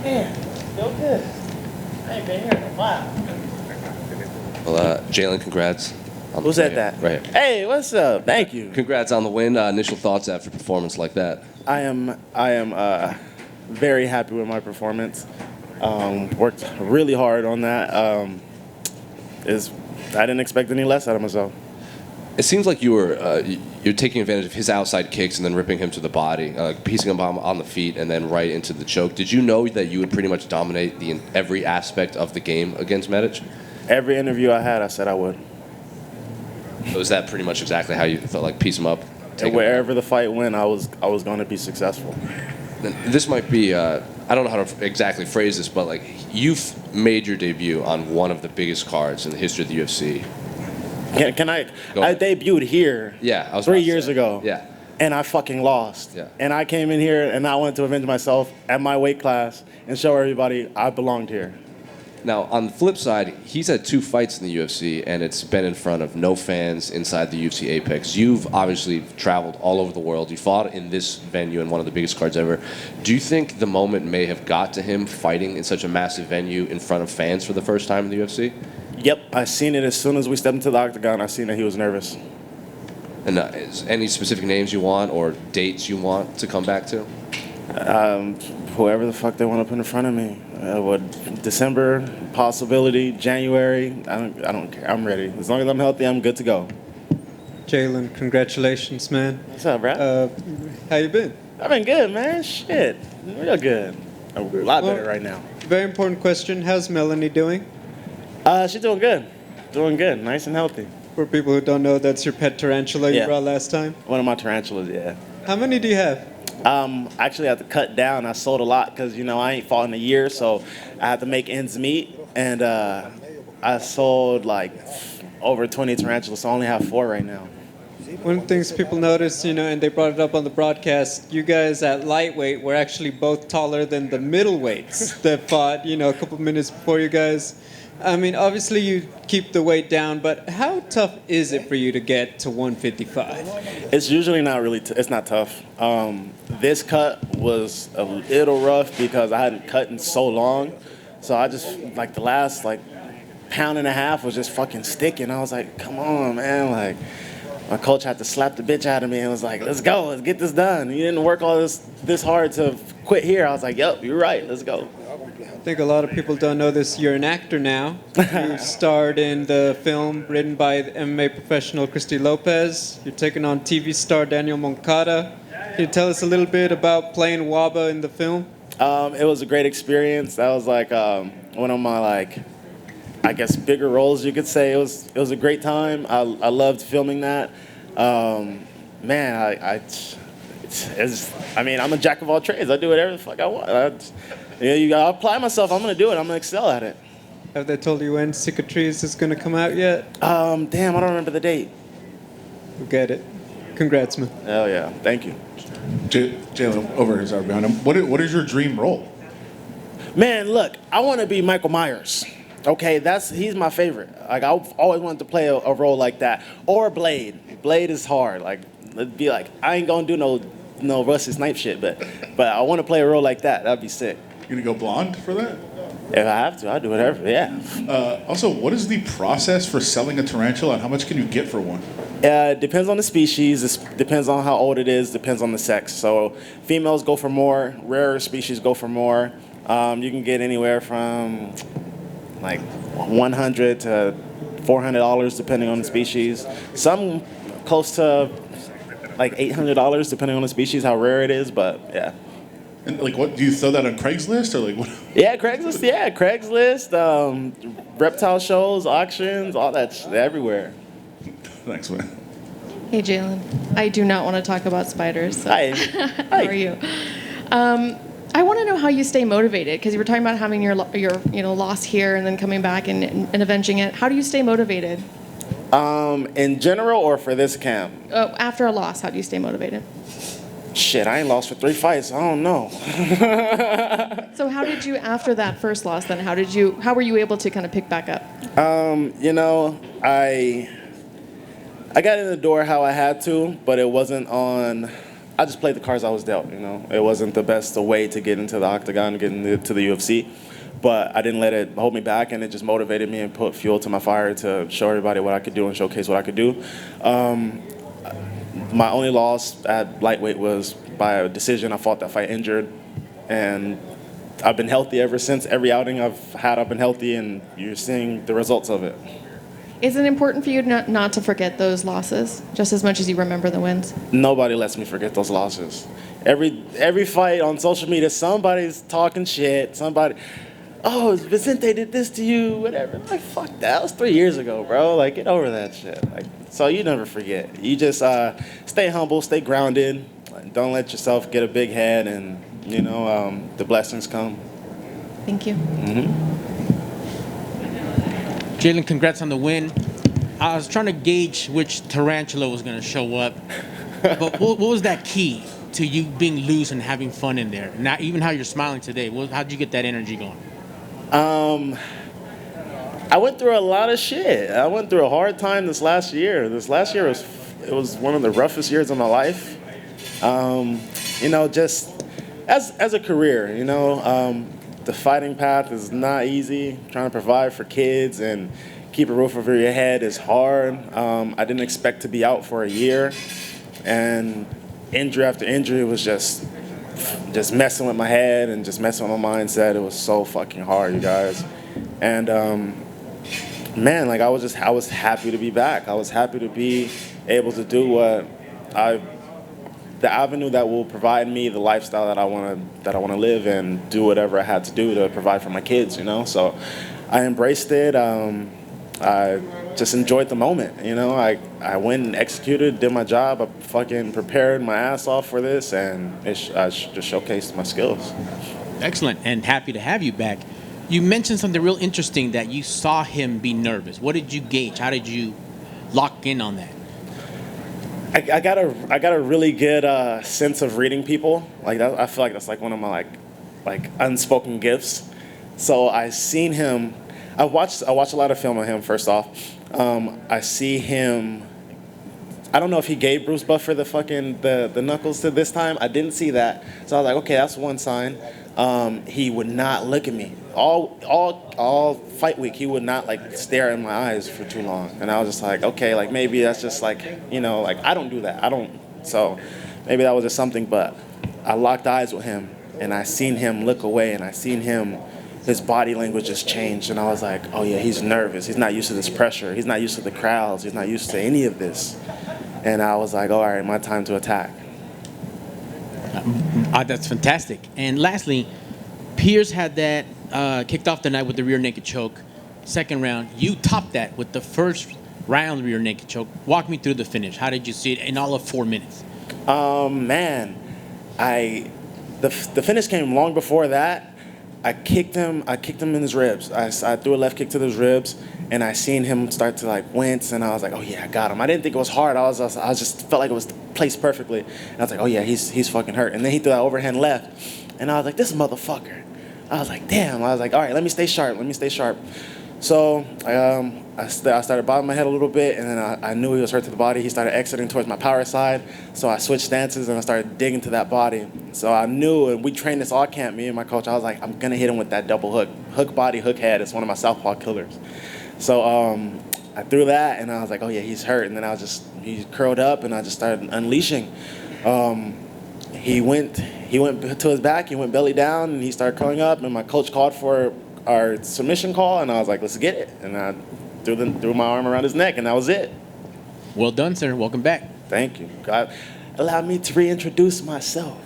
Man, feel good. I ain't been here in a while. Well, Jalin, congrats. Who said that? Right here. Hey, what's up? Thank you. Congrats on the win. Initial thoughts after a performance like that? I am very happy with my performance. Worked really hard on that. I didn't expect any less out of myself. It seems like you're taking advantage of his outside kicks and then ripping him to the body, piecing him on the feet, and then right into the choke. Did you know that you would pretty much dominate every aspect of the game against Medic? Every interview I had, I said I would. So is that pretty much exactly how you felt, like piece him up? And wherever the fight went, I was going to be successful. This might be, I don't know how to exactly phrase this, but like you've made your debut on one of the biggest cards in the history of the UFC. Can I debuted here Yeah, I was 3 years ago. Yeah. And I fucking lost. Yeah. And I came in here and I wanted to avenge myself at my weight class and show everybody I belonged here. Now, on the flip side, he's had 2 fights in the UFC, and it's been in front of no fans inside the UFC Apex. You've obviously traveled all over the world. You fought in this venue in one of the biggest cards ever. Do you think the moment may have got to him fighting in such a massive venue in front of fans for the first time in the UFC? Yep, I seen it as soon as we stepped into the octagon. I seen that he was nervous. And is any specific names you want or dates you want to come back to? Whoever the fuck they want to put in front of me. December, possibility, January. I don't care. I'm ready. As long as I'm healthy, I'm good to go. Jalin, congratulations, man. What's up, bro? How you been? I've been good, man. Shit, real good. A lot better right now. Very important question. How's Melanie doing? She's doing good. Doing good. Nice and healthy. For people who don't know, that's your pet tarantula you Yeah. brought last time. One of my tarantulas, yeah. How many do you have? Actually, I had to cut down. I sold a lot because, I ain't fought in a year, so I had to make ends meet. And I sold like over 20 tarantulas, so I only have 4 right now. One of the things people noticed, and they brought it up on the broadcast, you guys at lightweight were actually both taller than the middleweights that fought, a couple minutes before you guys. I mean, obviously you keep the weight down, but how tough is it for you to get to 155? It's usually not really, it's not tough. This cut was a little rough because I hadn't cut in so long. So I just, the last, pound and a half was just fucking sticking. I was like, come on, man. My coach had to slap the bitch out of me and was like, let's go, let's get this done. You didn't work all this hard to quit here. I was like, yep, you're right, let's go. I think a lot of people don't know this. You're an actor now. You starred in the film written by the MMA professional Christy Lopez. You're taking on TV star Daniel Moncada. Can you tell us a little bit about playing Waba in the film? It was a great experience. That was one of my bigger roles, you could say. It was a great time. I loved filming that. Man, I'm a jack of all trades. I do whatever the fuck I want. I apply myself. I'm gonna do it. I'm gonna excel at it. Have they told you when Cicatrice is gonna come out yet? Damn, I don't remember the date. We'll get it. Congrats, man. Hell yeah, thank you. Jalin, over his behind him. What is your dream role? Man, look, I want to be Michael Myers. Okay, he's my favorite. I've always wanted to play a role like that, or Blade. Blade is hard. It'd be I ain't gonna do no Rusty Snipes shit, but I want to play a role like that. That'd be sick. You gonna go blonde for that? If I have to, I'll do whatever. Yeah. Also, what is the process for selling a tarantula, and how much can you get for one? It depends on the species. It depends on how old it is. Depends on the sex. So females go for more. Rarer species go for more. You can get anywhere from $100 to $400 depending on the species. Some close to $800 depending on the species, how rare it is. But yeah. And what do you throw that on Craigslist or what? Yeah, Craigslist. Yeah, Craigslist. Reptile shows, auctions, all that shit, everywhere. Thanks, man. Hey, Jalin. I do not want to talk about spiders. So. Hi. How are you? I want to know how you stay motivated, because you were talking about having your loss here and then coming back and avenging it. How do you stay motivated? In general or for this camp? After a loss, how do you stay motivated? Shit, I ain't lost for 3 fights. I don't know. So how did you, after that first loss, then how were you able to kind of pick back up? I got in the door how I had to, but it wasn't on I just played the cards I was dealt. You know, it wasn't the best way to get into the octagon, get into the UFC, but I didn't let it hold me back, and it just motivated me and put fuel to my fire to show everybody what I could do and showcase what I could do. My only loss at lightweight was by a decision. I fought that fight injured, and I've been healthy ever since. Every outing I've had, I've been healthy, and you're seeing the results of it. Is it important for you not to forget those losses just as much as you remember the wins? Nobody lets me forget those losses. Every fight on social media, somebody's talking shit. Somebody, oh, Vicente did this to you, whatever. Like, fuck that. That was 3 years ago, bro. Like, get over that shit. Like, so you never forget. You just stay humble, stay grounded. Don't let yourself get a big head, and you know the blessings come. Thank you. Jalin, congrats on the win. I was trying to gauge which tarantula was going to show up, but what was that key to you being loose and having fun in there? Not even how you're smiling today. How did you get that energy going? I went through a lot of shit. I went through a hard time this last year. This last year was one of the roughest years of my life. You know, just as a career, you know, the fighting path is not easy. Trying to provide for kids and keep a roof over your head is hard. I didn't expect to be out for a year, and injury after injury was just messing with my head and just messing with my mindset. It was so fucking hard, you guys. And man, like I was happy to be back. I was happy to be able to do the avenue that will provide me the lifestyle that I want to live, and do whatever I had to do to provide for my kids, you know. So I embraced it. I just enjoyed the moment, you know. I went and executed, did my job. I fucking prepared my ass off for this, and I just showcased my skills. Excellent, and happy to have you back. You mentioned something real interesting, that you saw him be nervous. What did you gauge? How did you lock in on that? I got a really good sense of reading people. Like that, I feel like that's like one of my like unspoken gifts. So I seen him. I watched a lot of film of him. First off, I see him. I don't know if he gave Bruce Buffer the knuckles to this time. I didn't see that, so I was like, okay, that's one sign. He would not look at me all fight week. He would not like stare in my eyes for too long, and I was just like, okay, like maybe that's just like, you know, like I don't do that. So maybe that was just something. But I locked eyes with him, and I seen him look away, and I seen his body language just changed, and I was like, oh yeah, he's nervous. He's not used to this pressure. He's not used to the crowds. He's not used to any of this. And I was like, all right, my time to attack. That's fantastic. And lastly, Pierce had that kicked off the night with the rear naked choke. Second round, you topped that with the first round rear naked choke. Walk me through the finish. How did you see it in all of 4 minutes? Man, the finish came long before that. I kicked him in his ribs. I threw a left kick to his ribs, and I seen him start to like wince, and I was like, oh yeah, I got him. I didn't think it was hard. I just felt like it was placed perfectly. And I was like, oh yeah, he's fucking hurt. And then he threw that overhand left, and I was like, this motherfucker. I was like, damn. I was like, all right, let me stay sharp. So I started bobbing my head a little bit, and then I knew he was hurt to the body. He started exiting towards my power side, so I switched stances, and I started digging to that body. So I knew, and we trained this all camp, me and my coach. I was like, I'm going to hit him with that double hook body, hook head. It's one of my southpaw killers. So I threw that, and I was like, oh yeah, he's hurt. And then he curled up, and I just started unleashing. He went to his back, he went belly down, and he started curling up, and my coach called for our submission call, and I was like, let's get it. And I threw my arm around his neck, and that was it. Well done, sir. Welcome back. Thank you. God allowed me to reintroduce myself.